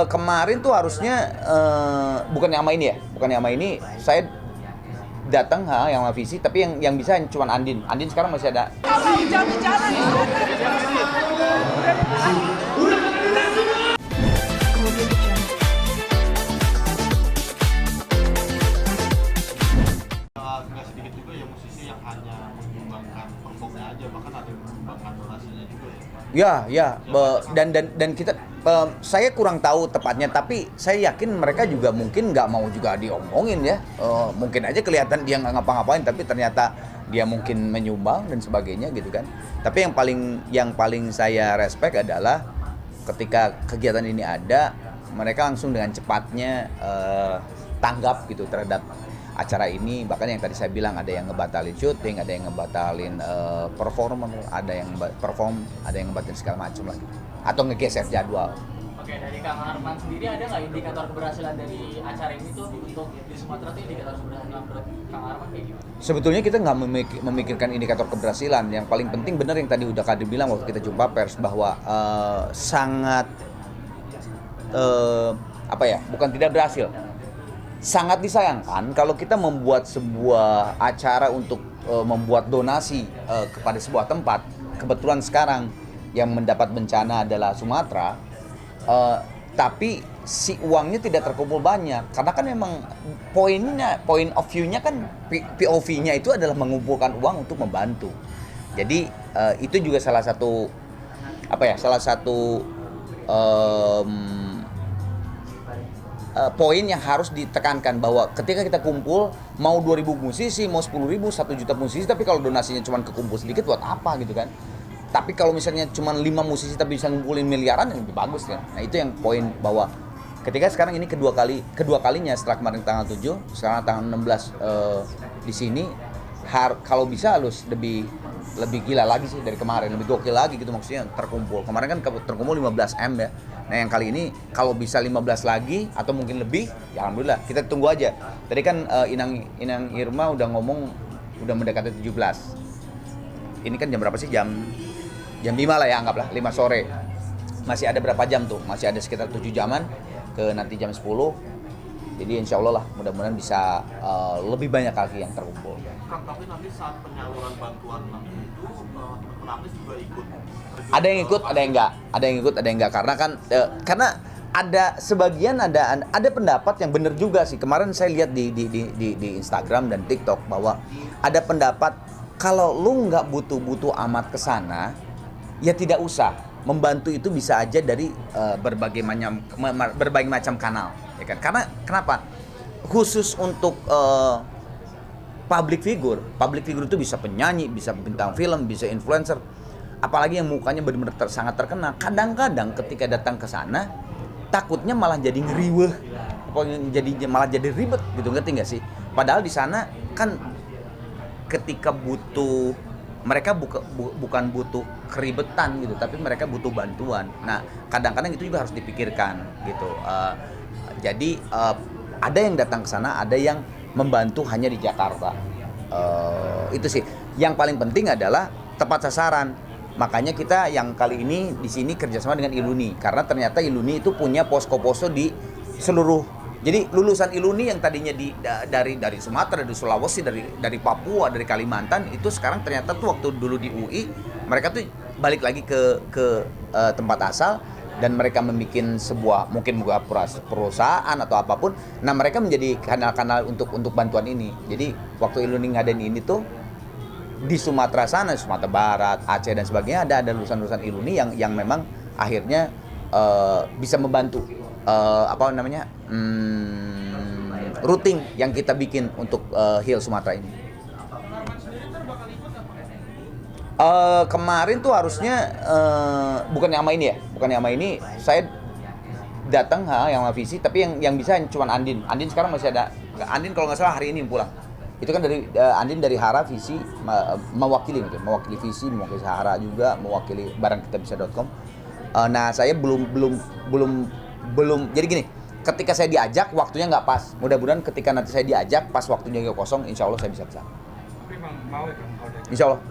Kemarin tuh harusnya bukan yang sama ini ya, bukan yang sama ini. Saya datang yang sama visi, tapi yang bisa cuma Andin. Andin sekarang masih ada. Kalau hujan-hujanan di nggak sedikit juga ya musisi yang hanya menyumbangkan performnya aja, bahkan ada yang menyumbangkan donasinya juga ya. Dan kita saya kurang tahu tepatnya, tapi saya yakin mereka juga mungkin nggak mau juga diomongin ya. Mungkin aja kelihatan dia nggak ngapa-ngapain, tapi ternyata dia mungkin menyumbang dan sebagainya gitu kan. Tapi yang paling saya respect adalah ketika kegiatan ini ada, mereka langsung dengan cepatnya tanggap gitu terhadap acara ini. Bahkan yang tadi saya bilang, ada yang ngebatalin syuting, ada yang ngebatalin performance, ada yang perform, ada yang ngebatalin segala macam lagi, atau ngegeser jadwal. Oke, dari Kang Arman sendiri ada nggak indikator keberhasilan dari acara ini tuh untuk di Sumatera tuh indikator keberhasilan menurut Kang Arman kayak gimana? Sebetulnya kita nggak memikirkan indikator keberhasilan. Yang paling penting benar yang tadi udah Kadir bilang waktu kita jumpa pers, bahwa sangat bukan tidak berhasil. Sangat disayangkan kalau kita membuat sebuah acara untuk membuat donasi kepada sebuah tempat. Kebetulan sekarang yang mendapat bencana adalah Sumatera, tapi si uangnya tidak terkumpul banyak. Karena kan memang point of view-nya kan, POV-nya itu adalah mengumpulkan uang untuk membantu. Jadi itu juga salah satu poin yang harus ditekankan, bahwa ketika kita kumpul mau 2.000 musisi, mau 10.000, 1 juta musisi, tapi kalau donasinya cuma kekumpul sedikit buat apa gitu kan. Tapi kalau misalnya cuma 5 musisi tapi bisa ngumpulin miliaran, yang lebih bagus kan. Nah itu yang poin, bahwa ketika sekarang ini kedua kalinya setelah kemarin tanggal 7, sekarang tanggal 16 di sini, kalau bisa harus lebih gila lagi sih dari kemarin, lebih gokil lagi gitu maksudnya terkumpul. Kemarin kan terkumpul 15M ya. Nah yang kali ini kalau bisa 15 lagi atau mungkin lebih, ya alhamdulillah, kita tunggu aja. Tadi kan Inang Irma udah ngomong udah mendekati 17. Ini kan jam berapa sih? Jam 5 lah ya, anggaplah 5 sore. Masih ada berapa jam tuh? Masih ada sekitar 7 jaman ke nanti jam 10. Jadi insya Allah lah, mudah-mudahan bisa lebih banyak lagi yang terkumpul. Kang, tapi nanti saat penyaluran bantuan nanti itu penampis juga ikut? Ada yang ikut, ada yang enggak. Ada yang ikut, ada yang enggak. Karena ada sebagian ada pendapat yang benar juga sih. Kemarin saya lihat di Instagram dan TikTok bahwa ada pendapat kalau lu nggak butuh amat ke sana, ya tidak usah. Membantu itu bisa aja dari berbagai macam kanal, ya kan? Karena kenapa? Khusus untuk public figure itu bisa penyanyi, bisa bintang film, bisa influencer, apalagi yang mukanya benar-benar sangat terkenal. Kadang-kadang ketika datang ke sana, takutnya malah jadi ngeriweh, malah jadi ribet gitu, ngerti nggak sih? Padahal di sana kan ketika butuh, mereka bukan butuh keribetan gitu, tapi mereka butuh bantuan. Nah, kadang-kadang itu juga harus dipikirkan gitu. Jadi ada yang datang ke sana, ada yang membantu hanya di Jakarta. Itu sih. Yang paling penting adalah tepat sasaran. Makanya kita yang kali ini di sini kerjasama dengan Iluni, karena ternyata Iluni itu punya posko-posko di seluruh. Jadi lulusan Iluni yang tadinya dari Sumatera, dari Sulawesi, dari Papua, dari Kalimantan, itu sekarang ternyata tuh waktu dulu di UI, mereka tuh balik lagi ke tempat asal, dan mereka membuat sebuah mungkin perusahaan atau apapun. Nah mereka menjadi kanal-kanal untuk bantuan ini. Jadi waktu Iluni ngadain ini tuh di Sumatera sana, Sumatera Barat, Aceh dan sebagainya, ada lulusan-lulusan Iluni yang memang akhirnya bisa membantu routing yang kita bikin untuk Hill Sumatera ini. Kemarin tuh harusnya bukan yang sama ini ya, bukan yang sama ini. Saya datang yang sama visi, tapi yang bisa cuma Andin. Andin sekarang masih ada. Andin kalau nggak salah hari ini pulang. Itu kan dari Andin dari Hara Visi, mewakili visi, mewakili Hara juga, mewakili barangkitabisa.com. Nah saya belum. Jadi gini, ketika saya diajak waktunya nggak pas. Mudah-mudahan ketika nanti saya diajak pas waktunya kosong, insya Allah saya bisa kesana. Tapi emang mau ya Kang? Insya Allah.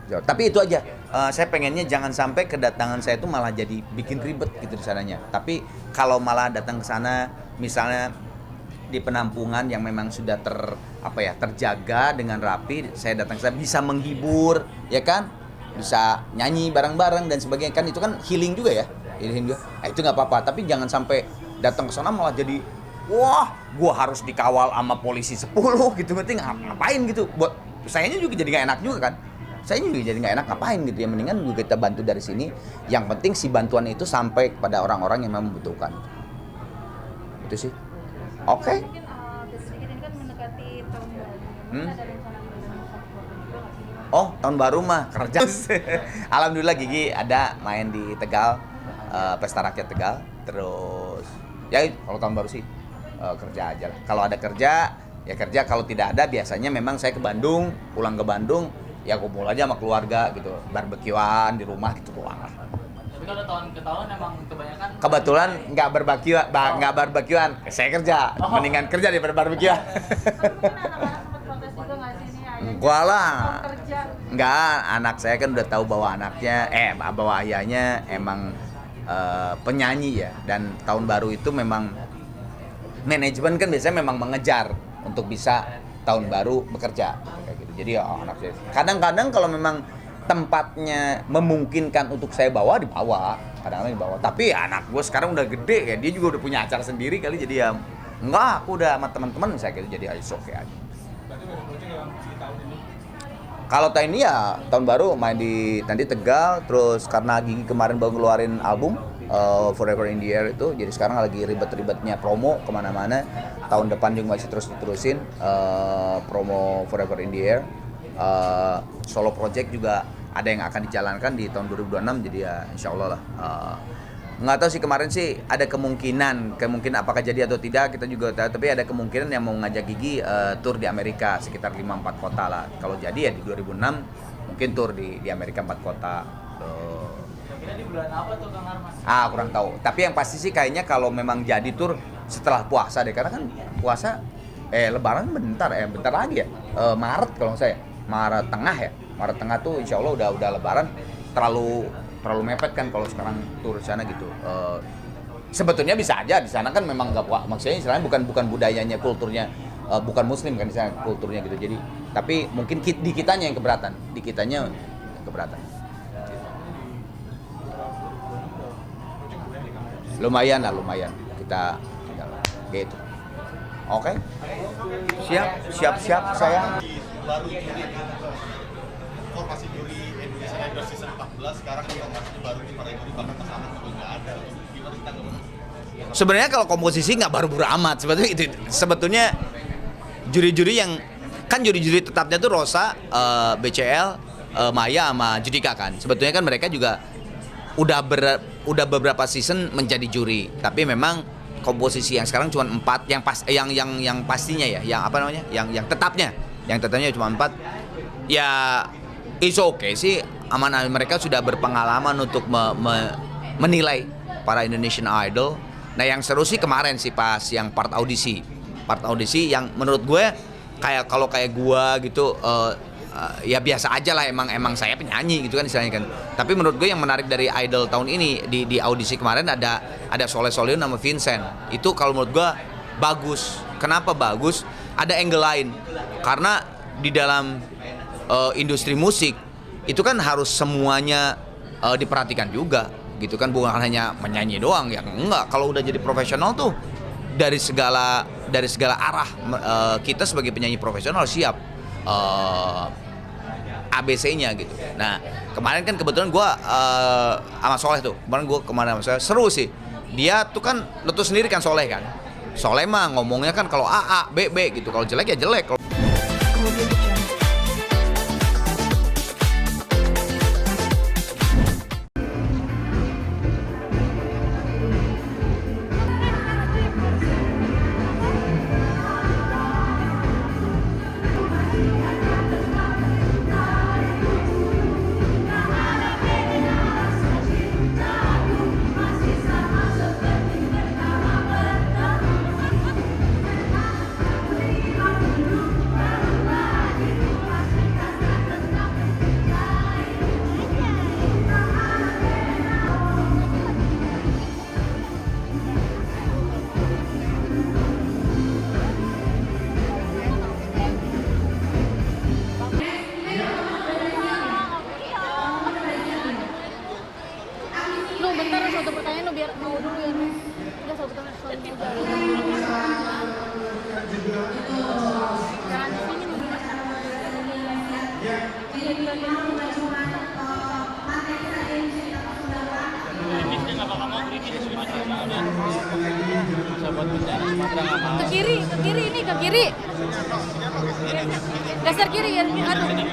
Tapi itu aja. Saya pengennya jangan sampai kedatangan saya itu malah jadi bikin ribet gitu di sananya. Tapi kalau malah datang ke sana, misalnya di penampungan yang memang sudah terjaga dengan rapi, saya datang ke sana bisa menghibur, ya kan? Bisa nyanyi bareng-bareng dan sebagainya, kan itu kan healing juga ya. Healing juga. Itu nggak apa-apa. Tapi jangan sampai datang ke sana malah jadi wah, gua harus dikawal sama polisi 10 gitu, ngerti ngapain gitu. Buat sayanya juga jadi nggak enak juga kan. Saya juga jadi nggak enak ngapain gitu ya, mendingan juga kita bantu dari sini. Yang penting si bantuan itu sampai kepada orang-orang yang memang membutuhkan. Itu sih. Oke. Mungkin sedikit ini kan mendekati tahun baru. Ada rencana mengenai support juga nggak sih? Oh, tahun baru mah kerja. Alhamdulillah Gigi ada main di Tegal, Pesta Rakyat Tegal. Terus ya kalau tahun baru sih kerja aja lah. Kalau ada kerja ya kerja, kalau tidak ada biasanya memang saya ke Bandung, pulang ke Bandung ya kumpul aja sama keluarga gitu, barbekyuan di rumah gitu doang lah. Tapi kalau tahun ke tahun emang kebanyakan Kebetulan nggak barbekyuan, saya kerja, mendingan kerja daripada barbekyuan. Tapi mungkin anak-anak sempat protes juga nggak sih ini ayahnya? Gua lah. Mau kerja. Enggak, anak saya kan udah tahu bahwa bahwa ayahnya emang penyanyi ya, dan tahun baru itu memang manajemen kan biasanya memang mengejar untuk bisa tahun baru bekerja kayak gitu. Jadi ya anak saya kadang-kadang kalau memang tempatnya memungkinkan untuk saya bawa, dibawa, kadang-kadang dibawa. Tapi ya, anak gue sekarang udah gede ya, dia juga udah punya acara sendiri kali, jadi ya enggak, aku udah sama teman-teman saya gitu, jadi ayo oke aja. Kalau tahun ini ya tahun baru main di Tegal, terus karena Gigi kemarin baru ngeluarin album Forever in the Air itu, jadi sekarang lagi ribet-ribetnya promo kemana-mana. Tahun depan juga masih terus diterusin promo Forever in the Air. Solo project juga ada yang akan dijalankan di tahun 2026, jadi ya insya Allah lah. Nggak tahu sih, kemarin sih ada kemungkinan apakah jadi atau tidak kita juga tahu, tapi ada kemungkinan yang mau ngajak Gigi tour di Amerika sekitar 5-4 kota lah. Kalau jadi ya di 2006 mungkin tour di Amerika 4 kota. kira-kira di bulan apa tuh Kang Arman? Kurang tahu. Tapi yang pasti sih kayaknya kalau memang jadi tour setelah puasa deh, karena kan puasa Lebaran bentar lagi ya. Maret kalau nggak saya. Maret tengah tuh insya Allah udah Lebaran. Terlalu mepet kan kalau sekarang tur sana gitu. Sebetulnya bisa aja di sana kan memang nggak puasa. Maksudnya istilahnya bukan budayanya, kulturnya, bukan Muslim kan di sana kulturnya gitu. Jadi tapi mungkin di kitanya yang keberatan. Lumayan kita gitu. Oke. Siap saya. Baru juri formasi juri Indonesia Idol season 14, sekarang informasinya baru di para juri bahkan Mas Aman juga nggak ada. Gimana kita ngomong? Sebenarnya kalau komposisi nggak baru amat, sebetulnya juri-juri yang kan juri-juri tetapnya tuh Rosa, BCL, Maya sama Judika kan. Sebetulnya kan mereka juga udah beberapa season menjadi juri, tapi memang komposisi yang sekarang cuma 4 yang pastinya ya, yang tetapnya cuma 4. Ya it's okay sih, aman, mereka sudah berpengalaman untuk menilai para Indonesian Idol. Nah yang seru sih kemarin sih pas yang part audisi yang menurut gue kayak gue gitu, ya biasa aja lah, emang saya penyanyi gitu kan istilahnya kan. Tapi menurut gue yang menarik dari Idol tahun ini di audisi kemarin ada Soleh Solihun sama Vincent. Itu kalau menurut gue bagus. Kenapa bagus? Ada angle lain. Karena di dalam industri musik itu kan harus semuanya diperhatikan juga gitu kan, bukan hanya menyanyi doang ya, enggak. Kalau udah jadi profesional tuh dari segala arah, kita sebagai penyanyi profesional siap ABC-nya gitu. Nah kemarin kan kebetulan gue sama Soleh tuh, kemarin sama Soleh seru sih. Dia tuh kan lu sendiri kan Soleh mah ngomongnya kan kalau A B gitu, kalau jelek ya jelek. Udah sebetulnya saling aja. Jangan di sini ke kiri ini ke kiri. Geser kiri ya, aduh. Sini.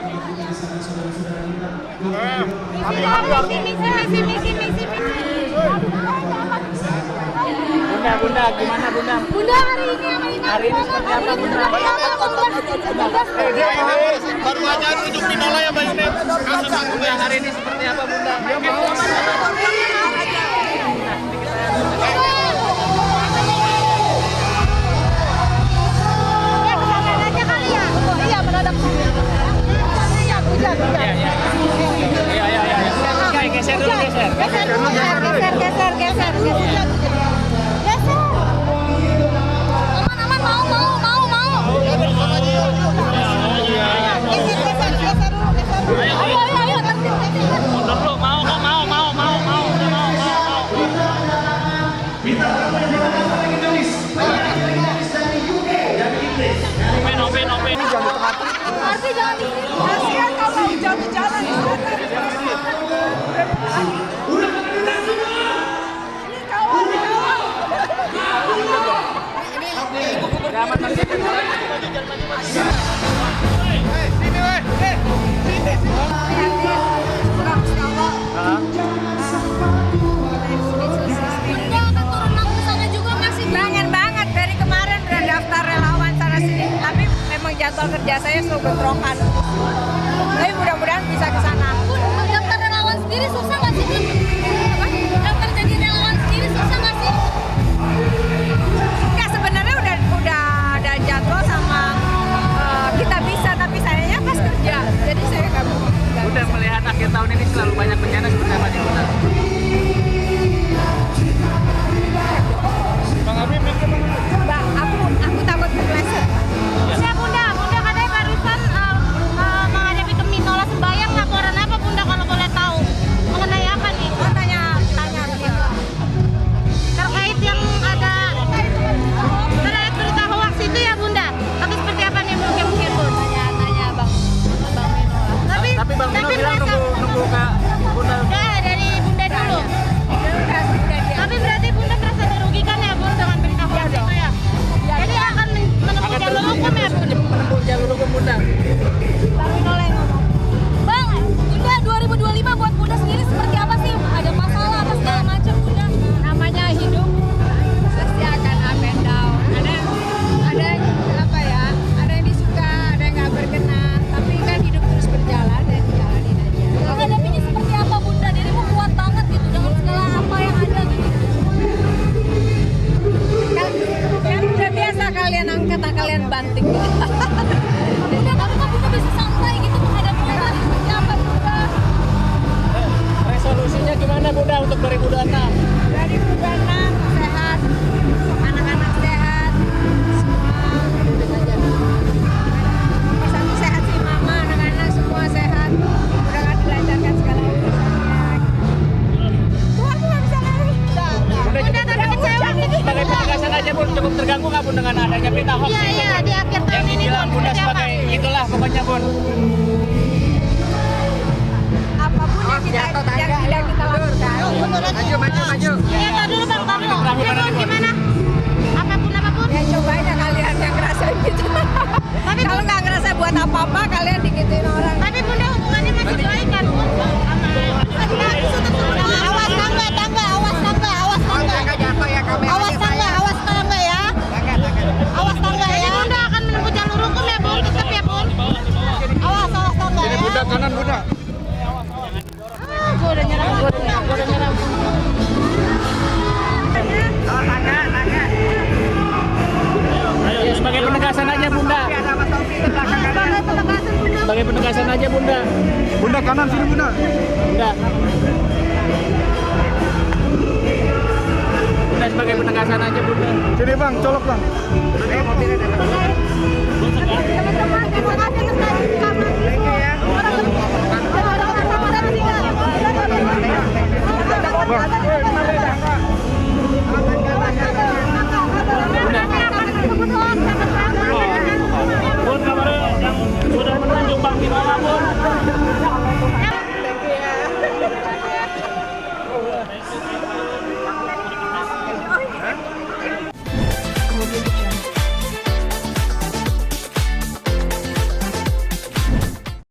Bunda, gimana Bunda? Bunda hari ini Hari ini seperti apa Bunda? Baru aja tunjuk Pinola ya Mbak Ines. Kasus Bunda, hari ini seperti apa Bunda? Iya, mendadak. Iya, hujan. Iya. Geser dulu, geser. Geser. Aman, mau. Geser dulu. Ayo. Mundur dulu, mau. Open. Arti jangan di sini. Kasihan kalau hujan di jalan. Ini kawan. Bunda akan turun langsung sana juga masih. Pengen banget dari kemarin udah daftar relawan sana sini, tapi memang jadwal kerja saya selalu bentrokan. Tapi mudah-mudahan bisa ke sana. Bun, daftar relawan sendiri susah nggak sih, Bun? Apa? Daftar jadi relawan sendiri susah nggak sih? Ya sebenarnya udah ada jadwal sama kita bisa, tapi sayangnya pas kerja, jadi saya nggak Bunda melihat akhir tahun ini selalu banyak bencana seperti apa nih Bunda? Mbak, aku takut kepleset. Ya Bunda katanya barusan menghadapi Minola sembayang, laporan apa Bunda kalau boleh tahu? Mengenai apa nih? Oh, tanya dia. Terkait yang ada terkait berita hoax itu ya Bunda. Tapi seperti apa nih mungkin Bun? Tanya Bang Minola. Tapi Bang Mino bilang nunggu Kak Bunda. Udah dari Bunda dulu. Udah dia. Tapi berarti Bunda merasa dirugikan ya Bun dengan berita hoax itu ya? Jadi akan menempuh jalur hukum ya Bun? Menempuh jalur hukum Bunda. Bang Minola yang ngomong. Bang, Bunda 2025 buat Bunda sendiri seperti apa sih? Ada masalah apa segala macam Bunda? Namanya hidup pasti akan up and down. Ada apa ya? Ada yang disuka, ada yang nggak berkenan. Tapi kan hidup terus berjalan dan dijalanin aja. Menghadapinya seperti apa Bunda? Dirimu kuat banget gitu dengan segala apa yang ada gitu. Kan udah biasa kalian angkat, kalian banting. Bunda, tapi kok Bunda bisa santai gitu menghadapinya tadi seperti apa Bunda? Resolusinya gimana Bunda untuk 2026? Dari bulan sehat, anak-anak sehat, semua satu sehat sih mama, anak-anak semua sehat. Mudah-mudahan dilancarkan segala urusannya. Tuhan nggak bisa lari. Bunda tapi kecewa gitu. Sebagai penegasan aja Bun, cukup terganggu nggak Bun dengan adanya berita hoax Iya, itu, Bun? di akhir Yang tahun ini dibilang Bun, Bunda seperti apa? sebagai itulah pokoknya Bun. Apapun yang tidak kita lakukan. Maju. Iya, tar dulu Bang, tar dulu. Ya Bun, gimana? Apapun. Ya cobain ya kalian yang ngerasain gitu. Tapi Kalau nggak ngerasa buat apa-apa, kalian digituin orang. Tapi Bunda hubungannya masih baik kan Bun? Awas tangga. Awas tangga ya. Awas tangga ya. Bunda akan menempuh jalur hukum ya Bun, tetap ya Bun. Awas tangga ya. Bunda kanan Bunda. Gue udah nyerah. Ya, sebagai penegasan aja Bunda. Sebagai penegasan aja Bunda. Bunda kanan sini Bunda. Bunda. Bunda sebagai penegasan aja Bunda. Sini Bang, colok Bang. Teman-teman, terima kasih atas kabar.